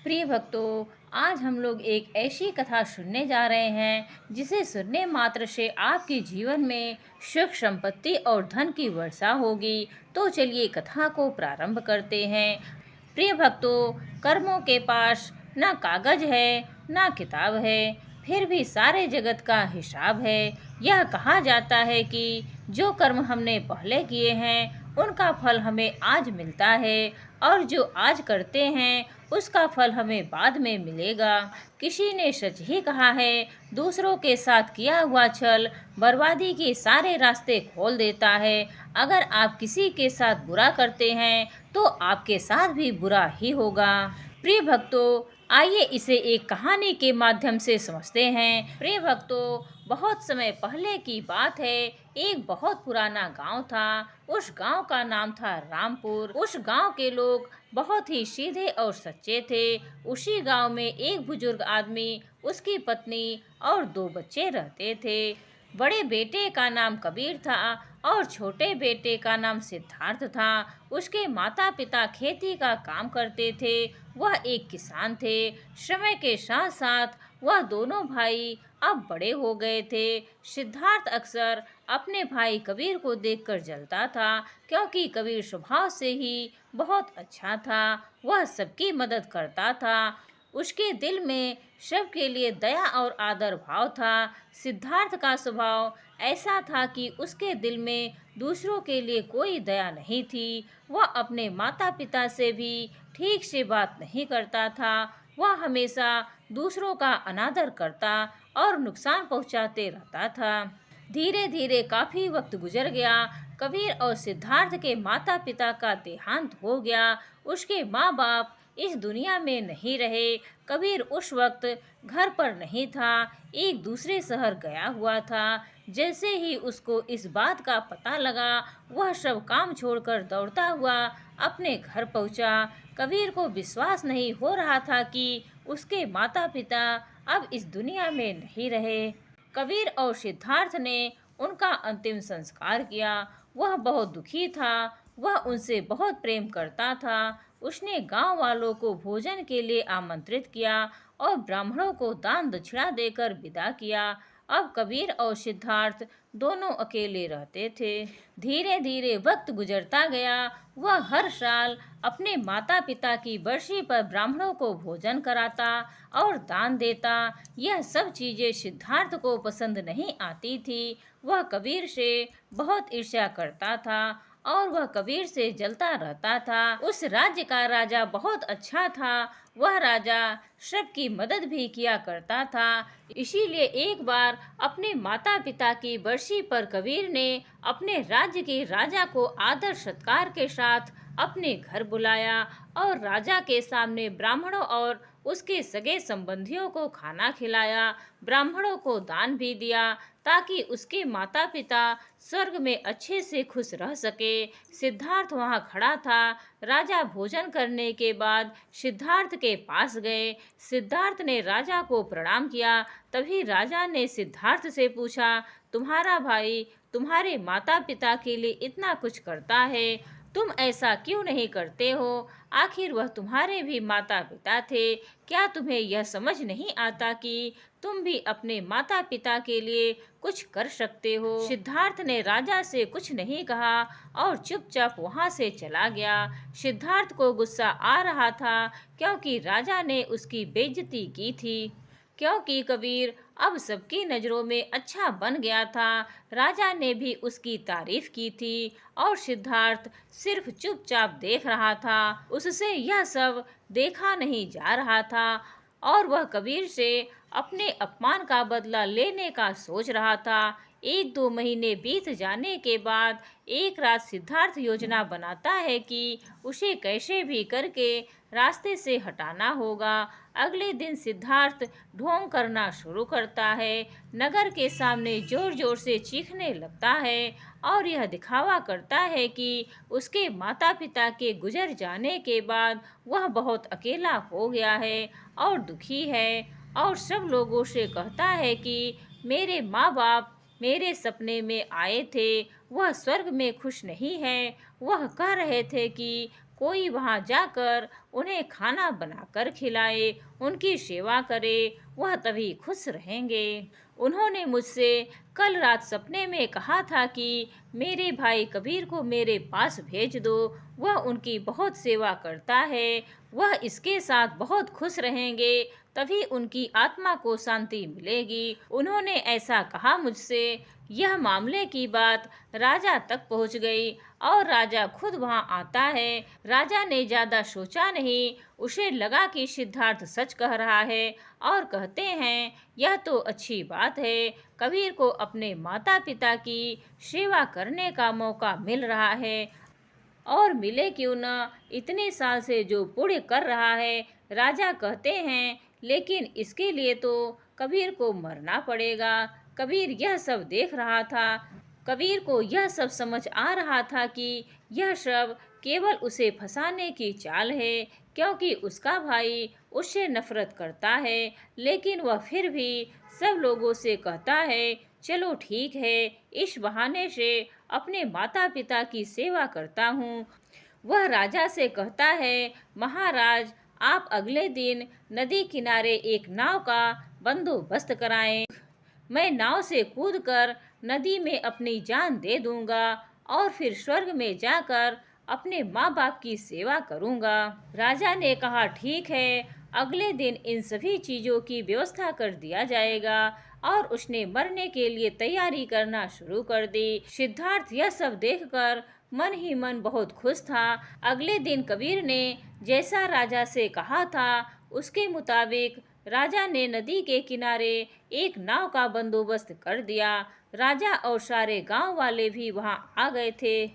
प्रिय भक्तों, आज हम लोग एक ऐसी कथा सुनने जा रहे हैं जिसे सुनने मात्र से आपके जीवन में सुख संपत्ति और धन की वर्षा होगी। तो चलिए कथा को प्रारंभ करते हैं। प्रिय भक्तों, कर्मों के पास ना कागज है ना किताब है, फिर भी सारे जगत का हिसाब है। यह कहा जाता है कि जो कर्म हमने पहले किए हैं उनका फल हमें आज मिलता है, और जो आज करते हैं उसका फल हमें बाद में मिलेगा। किसी ने सच ही कहा है, दूसरों के साथ किया हुआ छल बर्बादी के सारे रास्ते खोल देता है। अगर आप किसी के साथ बुरा करते हैं तो आपके साथ भी बुरा ही होगा। प्रिय भक्तों, आइए इसे एक कहानी के माध्यम से समझते हैं। प्रिय भक्तों, बहुत समय पहले की बात है। एक बहुत पुराना गांव था। उस गांव का नाम था रामपुर। उस गांव के लोग बहुत ही सीधे और सच्चे थे। उसी गांव में एक बुजुर्ग आदमी, उसकी पत्नी और दो बच्चे रहते थे। बड़े बेटे का नाम कबीर था और छोटे बेटे का नाम सिद्धार्थ था। उसके माता पिता खेती का काम करते थे। वह एक किसान थे। समय के साथ साथ वह दोनों भाई अब बड़े हो गए थे। सिद्धार्थ अक्सर अपने भाई कबीर को देखकर जलता था, क्योंकि कबीर स्वभाव से ही बहुत अच्छा था। वह सबकी मदद करता था। उसके दिल में सबके लिए दया और आदर भाव था। सिद्धार्थ का स्वभाव ऐसा था कि उसके दिल में दूसरों के लिए कोई दया नहीं थी। वह अपने माता पिता से भी ठीक से बात नहीं करता था। वह हमेशा दूसरों का अनादर करता और नुकसान पहुंचाते रहता था। धीरे धीरे काफी वक्त गुजर गया। कबीर और सिद्धार्थ के माता पिता का देहांत हो गया। उसके माँ बाप इस दुनिया में नहीं रहे। कबीर उस वक्त घर पर नहीं था, एक दूसरे शहर गया हुआ था। जैसे ही उसको इस बात का पता लगा, वह सब काम छोड़कर दौड़ता हुआ अपने घर पहुंचा। कबीर को विश्वास नहीं हो रहा था कि उसके माता पिता अब इस दुनिया में नहीं रहे। कबीर और सिद्धार्थ ने उनका अंतिम संस्कार किया। वह बहुत दुखी था। वह उनसे बहुत प्रेम करता था। उसने गांव वालों को भोजन के लिए आमंत्रित किया और ब्राह्मणों को दान दक्षिणा देकर विदा किया। अब कबीर और सिद्धार्थ दोनों अकेले रहते थे। धीरे धीरे वक्त गुजरता गया। वह हर साल अपने माता पिता की बरसी पर ब्राह्मणों को भोजन कराता और दान देता। यह सब चीजें सिद्धार्थ को पसंद नहीं आती थी। वह कबीर से बहुत ईर्ष्या करता था और वह कबीर से जलता रहता था। उस राज्य का राजा बहुत अच्छा था। वह राजा सबकी मदद भी किया करता था। इसीलिए एक बार अपने माता पिता की बरसी पर कबीर ने अपने राज्य के राजा को आदर सत्कार के साथ अपने घर बुलाया और राजा के सामने ब्राह्मणों और उसके सगे संबंधियों को खाना खिलाया। ब्राह्मणों को दान भी दिया ताकि उसके माता पिता स्वर्ग में अच्छे से खुश रह सके। सिद्धार्थ वहां खड़ा था। राजा भोजन करने के बाद सिद्धार्थ के पास गए। सिद्धार्थ ने राजा को प्रणाम किया। तभी राजा ने सिद्धार्थ से पूछा, तुम्हारा भाई तुम्हारे माता पिता के लिए इतना कुछ करता है, तुम ऐसा क्यों नहीं करते हो? आखिर वह तुम्हारे भी माता पिता थे। क्या तुम्हें यह समझ नहीं आता कि तुम भी अपने माता पिता के लिए कुछ कर सकते हो? सिद्धार्थ ने राजा से कुछ नहीं कहा और चुपचाप वहां से चला गया। सिद्धार्थ को गुस्सा आ रहा था, क्योंकि राजा ने उसकी बेइज्जती की थी। क्योंकि कबीर अब सबकी नज़रों में अच्छा बन गया था। राजा ने भी उसकी तारीफ की थी और सिद्धार्थ सिर्फ चुपचाप देख रहा था। उससे यह सब देखा नहीं जा रहा था और वह कबीर से अपने अपमान का बदला लेने का सोच रहा था। एक दो महीने बीत जाने के बाद एक रात सिद्धार्थ योजना बनाता है कि उसे कैसे भी करके रास्ते से हटाना होगा। अगले दिन सिद्धार्थ ढोंग करना शुरू करता है। नगर के सामने जोर जोर से चीखने लगता है और यह दिखावा करता है कि उसके माता पिता के गुजर जाने के बाद वह बहुत अकेला हो गया है और दुखी है, और सब लोगों से कहता है कि मेरे माँ बाप मेरे सपने में आए थे, वह स्वर्ग में खुश नहीं है। वह कह रहे थे कि कोई वहां जाकर उन्हें खाना बनाकर खिलाए, उनकी सेवा करे, वह तभी खुश रहेंगे। उन्होंने मुझसे कल रात सपने में कहा था कि मेरे भाई कबीर को मेरे पास भेज दो, वह उनकी बहुत सेवा करता है, वह इसके साथ बहुत खुश रहेंगे, तभी उनकी आत्मा को शांति मिलेगी। उन्होंने ऐसा कहा मुझसे। यह मामले की बात राजा तक पहुंच गई और राजा खुद वहां आता है। राजा ने ज्यादा सोचा नहीं, उसे लगा कि सिद्धार्थ सच कह रहा है और कहते हैं यह तो अच्छी बात है, कबीर को अपने माता पिता की सेवा करने का मौका मिल रहा है और मिले क्यों न, इतने साल से जो पुण्य कर रहा है। राजा कहते हैं लेकिन इसके लिए तो कबीर को मरना पड़ेगा। कबीर यह सब देख रहा था। कबीर को यह सब समझ आ रहा था कि यह सब केवल उसे फंसाने की चाल है, क्योंकि उसका भाई उससे नफरत करता है। लेकिन वह फिर भी सब लोगों से कहता है चलो ठीक है, इस बहाने से अपने माता पिता की सेवा करता हूँ। वह राजा से कहता है महाराज, आप अगले दिन नदी किनारे एक नाव का बंदोबस्त कराएं। मैं नाव से कूदकर नदी में अपनी जान दे दूंगा और फिर स्वर्ग में जाकर अपने माँ बाप की सेवा करूंगा। राजा ने कहा ठीक है, अगले दिन इन सभी चीजों की व्यवस्था कर दिया जाएगा और उसने मरने के लिए तैयारी करना शुरू कर दी। सिद्धार्थ यह सब देखकर मन ही मन बहुत खुश था। अगले दिन कबीर ने जैसा राजा से कहा था उसके मुताबिक राजा ने नदी के किनारे एक नाव का बंदोबस्त कर दिया। राजा और सारे गांव वाले भी वहां आ गए थे।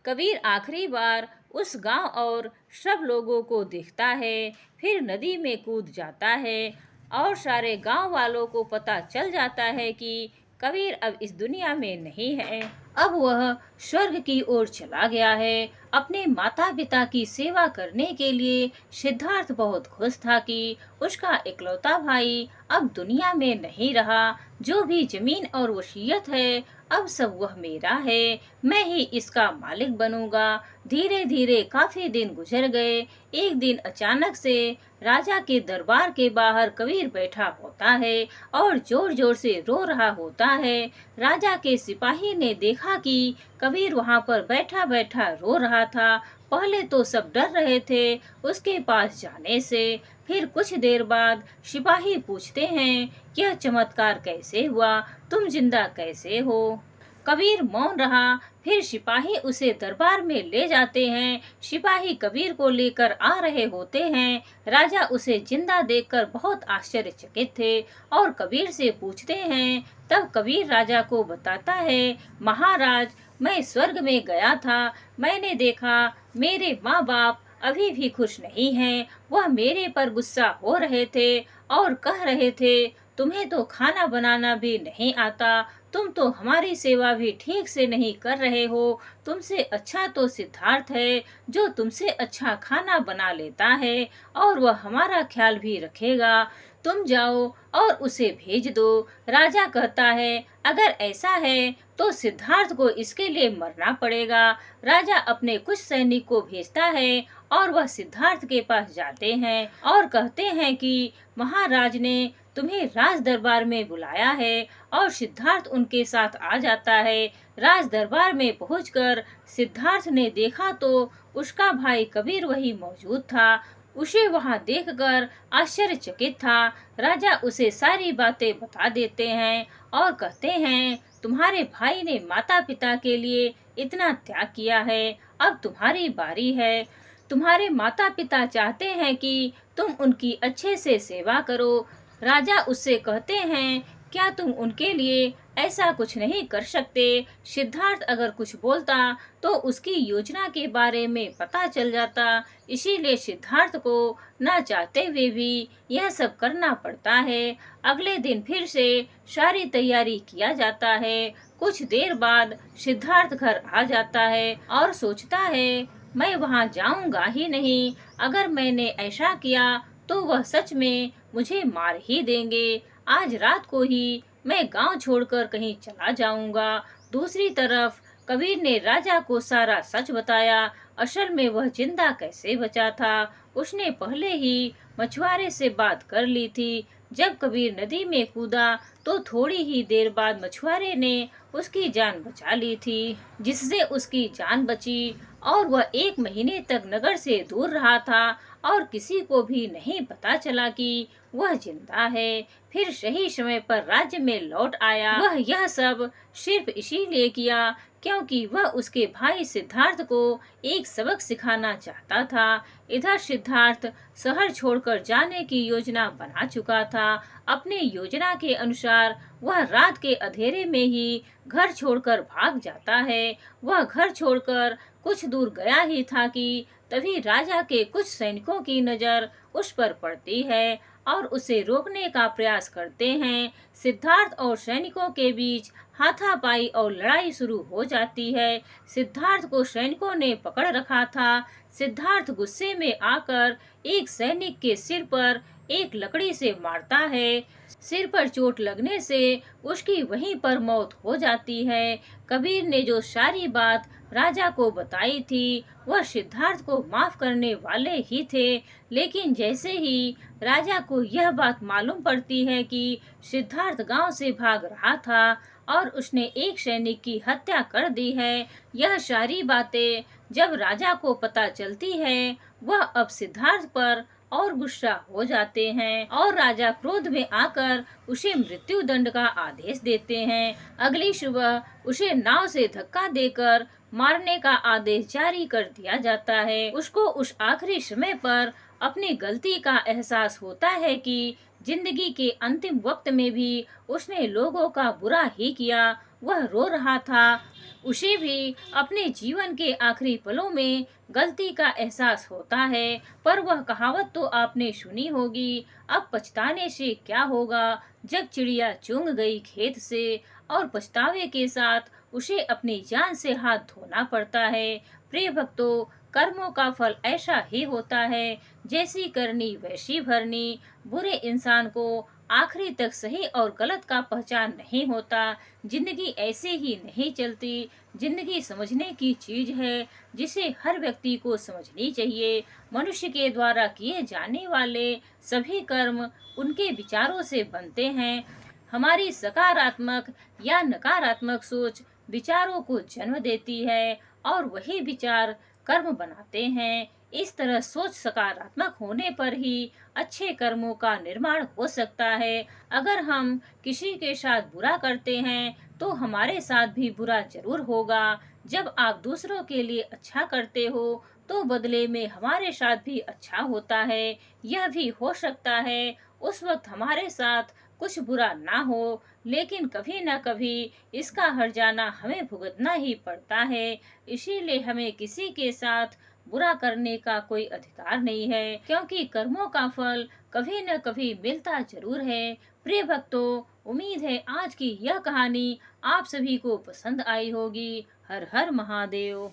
कबीर आखिरी बार उस गांव और सब लोगों को देखता है, फिर नदी में कूद जाता है और सारे गांव वालों को पता चल जाता है कि कबीर अब इस दुनिया में नहीं है। अब वह स्वर्ग की ओर चला गया है। अपने माता पिता की सेवा करने के लिए सिद्धार्थ बहुत खुश था कि उसका इकलौता भाई अब दुनिया में नहीं रहा। जो भी जमीन और वसीयत है अब सब वह मेरा है, मैं ही इसका मालिक बनूंगा। धीरे धीरे काफी दिन गुजर गए। एक दिन अचानक से राजा के दरबार के बाहर कबीर बैठा होता है और जोर जोर से रो रहा होता है। राजा के सिपाही ने देखा कि कबीर वहां पर बैठा बैठा रो रहा था। पहले तो सब डर रहे थे उसके पास जाने से। फिर कुछ देर बाद सिपाही पूछते हैं यह चमत्कार कैसे हुआ, तुम जिंदा कैसे हो? कबीर मौन रहा। फिर सिपाही उसे दरबार में ले जाते हैं। सिपाही कबीर को लेकर आ रहे होते हैं। राजा उसे जिंदा देखकर बहुत आश्चर्यचकित थे और कबीर से पूछते हैं। तब कबीर राजा को बताता है महाराज, मैं स्वर्ग में गया था, मैंने देखा मेरे माँ बाप अभी भी खुश नहीं हैं। वह मेरे पर गुस्सा हो रहे थे और कह रहे थे तुम्हें तो खाना बनाना भी नहीं आता, तुम तो हमारी सेवा भी ठीक से नहीं कर रहे हो। तुमसे अच्छा तो सिद्धार्थ है जो तुमसे अच्छा खाना बना लेता है और वह हमारा ख्याल भी रखेगा। तुम जाओ और उसे भेज दो। राजा कहता है अगर ऐसा है तो सिद्धार्थ को इसके लिए मरना पड़ेगा। राजा अपने कुछ सैनिक को भेजता है और वह सिद्धार्थ के पास जाते हैं और कहते हैं कि महाराज ने तुम्हें राज दरबार में बुलाया है और सिद्धार्थ उनके साथ आ जाता है। राज दरबार में पहुंचकर सिद्धार्थ ने देखा तो उसका भाई कबीर वही मौजूद था। उसे वहां देखकर आश्चर्यचकित था। राजा उसे सारी बातें बता देते हैं और कहते हैं तुम्हारे भाई ने माता पिता के लिए इतना त्याग किया है, अब तुम्हारी बारी है। तुम्हारे माता पिता चाहते हैं कि तुम उनकी अच्छे से सेवा करो। राजा उससे कहते हैं क्या तुम उनके लिए ऐसा कुछ नहीं कर सकते? सिद्धार्थ अगर कुछ बोलता तो उसकी योजना के बारे में पता चल जाता, इसीलिए सिद्धार्थ को ना चाहते हुए भी यह सब करना पड़ता है। अगले दिन फिर से सारी तैयारी किया जाता है। कुछ देर बाद सिद्धार्थ घर आ जाता है और सोचता है मैं वहां जाऊंगा ही नहीं, अगर मैंने ऐसा किया तो वह सच में मुझे मार ही देंगे। आज रात को ही मैं गांव छोड़कर कहीं चला जाऊंगा। दूसरी तरफ कबीर ने राजा को सारा सच बताया असल में वह जिंदा कैसे बचा था। उसने पहले ही मछुआरे से बात कर ली थी। जब कबीर नदी में कूदा तो थोड़ी ही देर बाद मछुआरे ने उसकी जान बचा ली थी, जिससे उसकी जान बची और वह 1 महीने तक नगर से दूर रहा था और किसी को भी नहीं पता चला कि वह जिंदा है। फिर सही समय पर राज्य में लौट आया। वह यह सब सिर्फ इसीलिए किया क्योंकि वह उसके भाई सिद्धार्थ को एक सबक सिखाना चाहता था। इधर सिद्धार्थ शहर छोड़कर जाने की योजना बना चुका था। अपनी योजना के अनुसार वह रात के अंधेरे में ही घर छोड़कर भाग जाता है। वह घर छोड़कर कुछ दूर गया ही था कि तभी राजा के कुछ सैनिकों की नजर उस पर पड़ती है और उसे रोकने का प्रयास करते हैं। सिद्धार्थ और सैनिकों के बीच हाथापाई और लड़ाई शुरू हो जाती है। सिद्धार्थ को सैनिकों ने पकड़ रखा था। सिद्धार्थ गुस्से में आकर एक सैनिक के सिर पर एक लकड़ी से मारता है। सिर पर चोट लगने से उसकी वहीं पर मौत हो जाती है। कबीर ने जो सारी बात राजा को बताई थी वह सिद्धार्थ को माफ करने वाले ही थे, लेकिन जैसे ही राजा को यह बात मालूम पड़ती है कि सिद्धार्थ गांव से भाग रहा था और उसने एक सैनिक की हत्या कर दी है, यह सारी बातें जब राजा को पता चलती है वह अब सिद्धार्थ पर और गुस्सा हो जाते हैं और राजा क्रोध में आकर उसे मृत्यु दंड का आदेश देते हैं। अगली सुबह उसे नाव से धक्का देकर मारने का आदेश जारी कर दिया जाता है। उसको उस आखिरी समय पर अपनी गलती का एहसास होता है कि जिंदगी के अंतिम वक्त में भी उसने लोगों का बुरा ही किया। वह रो रहा था। उसे भी अपने जीवन के आखिरी पलों में गलती का एहसास होता है। पर वह कहावत तो आपने सुनी होगी, अब पछताने से क्या होगा, जब चिड़िया चुंग गई खेत से। और पछतावे के साथ उसे अपनी जान से हाथ धोना पड़ता है। प्रिय भक्तों, कर्मों का फल ऐसा ही होता है, जैसी करनी वैसी भरनी। बुरे इंसान को आखिरी तक सही और गलत का पहचान नहीं होता। जिंदगी ऐसे ही नहीं चलती। जिंदगी समझने की चीज है जिसे हर व्यक्ति को समझनी चाहिए। मनुष्य के द्वारा किए जाने वाले सभी कर्म उनके विचारों से बनते हैं। हमारी सकारात्मक या नकारात्मक सोच विचारों को जन्म देती है और वही विचार कर्म बनाते हैं। इस तरह सोच सकारात्मक होने पर ही अच्छे कर्मों का निर्माण हो सकता है। अगर हम किसी के साथ बुरा करते हैं तो हमारे साथ भी बुरा जरूर होगा। जब आप दूसरों के लिए अच्छा करते हो तो बदले में हमारे साथ भी अच्छा होता है। यह भी हो सकता है उस वक्त हमारे साथ कुछ बुरा ना हो, लेकिन कभी न कभी इसका हर्जाना हमें भुगतना ही पड़ता है। इसीलिए हमें किसी के साथ बुरा करने का कोई अधिकार नहीं है, क्योंकि कर्मों का फल कभी न कभी मिलता जरूर है। प्रिय भक्तों, उम्मीद है आज की यह कहानी आप सभी को पसंद आई होगी। हर हर महादेव।